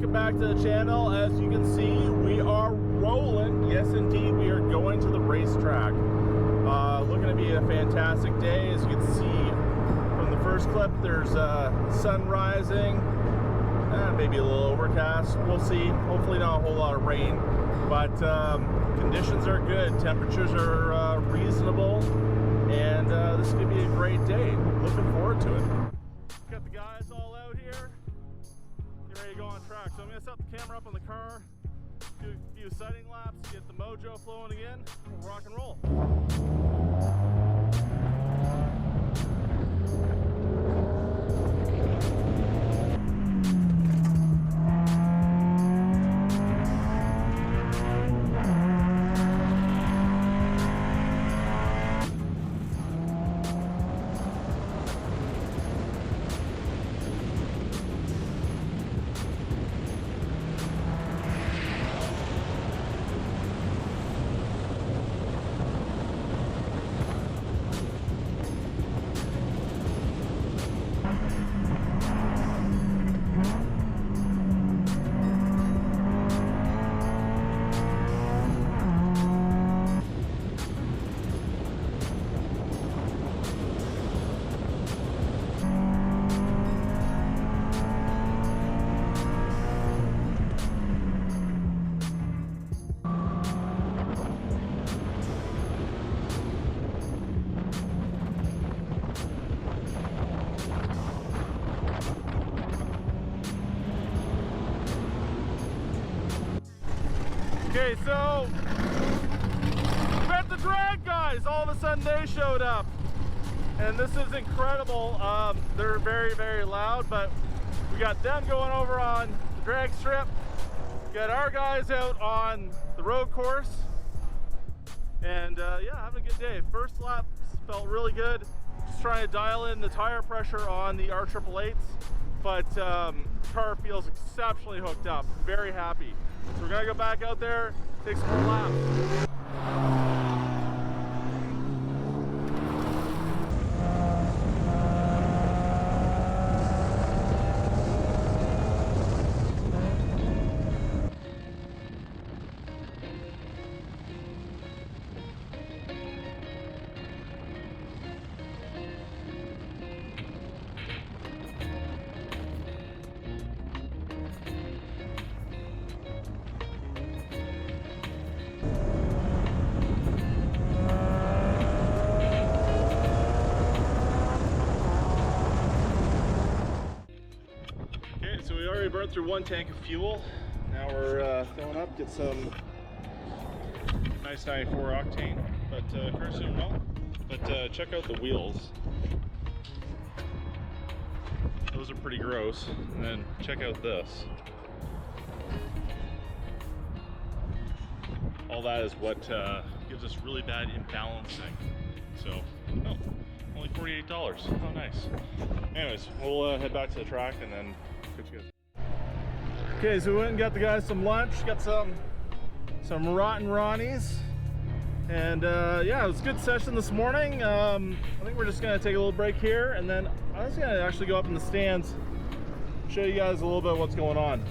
welcome back to the channel. As you can see, we are rolling. Yes, indeed, we are going to the racetrack. Looking to be a fantastic day. As you can see from the first clip, there's sun rising, maybe a little overcast. We'll see. Hopefully not a whole lot of rain, but conditions are good. Temperatures are reasonable, and this is going to be a great day. Looking forward to it. Got the guys all out here. Get ready to go on track. So I'm going to set the camera up on the car, do a few sighting laps, get the mojo flowing again, and we'll rock and roll. Okay, so we're at the drag, guys. All of a sudden they showed up, and this is incredible. They're very, very loud, but we got them going over on the drag strip. We got our guys out on the road course, and yeah, having a good day. First lap felt really good. Just trying to dial in the tire pressure on the R888s, but car feels exceptionally hooked up. Very happy. So we're gonna go back out there, take some more laps. Burnt through one tank of fuel. Now we're filling up, get some nice 94 octane, but car's doing well. But check out the wheels. Those are pretty gross. And then check out this. All that is what gives us really bad imbalancing. So, oh, only $48. Oh, nice. Anyways, we'll head back to the track and then catch you guys. Okay, so we went and got the guys some lunch, got some Rotten Ronnies, and yeah, it was a good session this morning. I think we're just gonna take a little break here, and then I was gonna actually go up in the stands, show you guys a little bit of what's going on.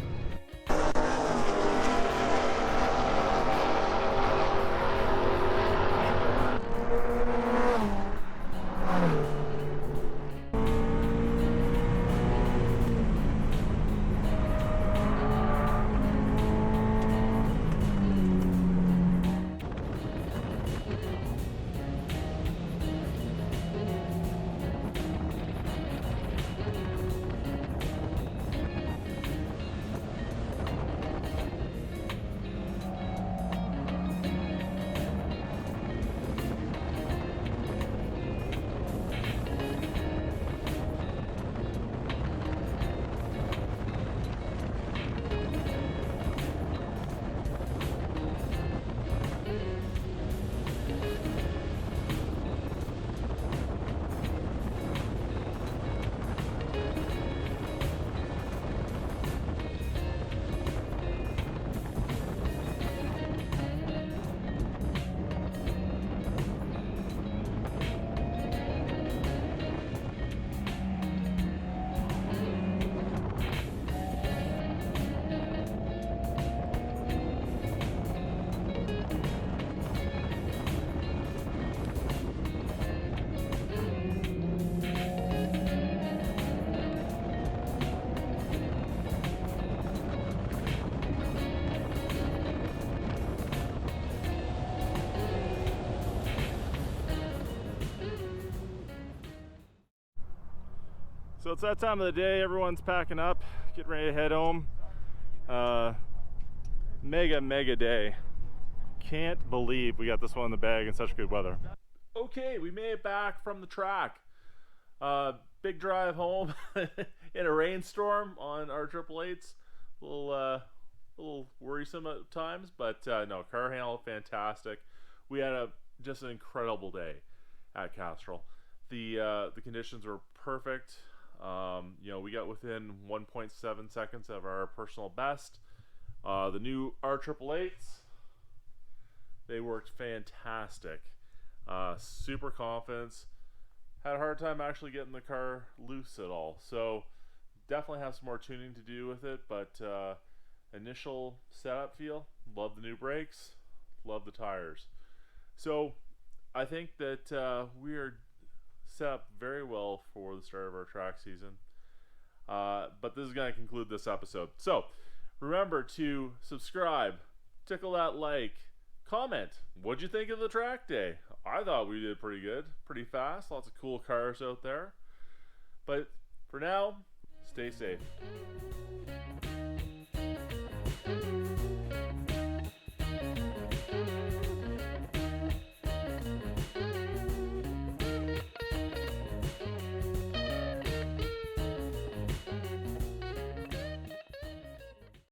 So it's that time of the day, everyone's packing up, getting ready to head home. Mega day. Can't believe we got this one in the bag in such good weather. Okay, we made it back from the track. Big drive home in a rainstorm on our 888s. A little worrisome at times, but no, car handled fantastic. We had just an incredible day at Castrol. The conditions were perfect. You know, we got within 1.7 seconds of our personal best. The new R888s, they worked fantastic. Super confidence. Had a hard time actually getting the car loose at all. So definitely have some more tuning to do with it, but initial setup feel, love the new brakes, love the tires. So I think that we are set up very well for the start of our track season. But this is going to conclude this episode. So remember to subscribe, tickle that like, comment. What'd you think of the track day? I thought we did pretty good, pretty fast. Lots of cool cars out there. But for now, stay safe.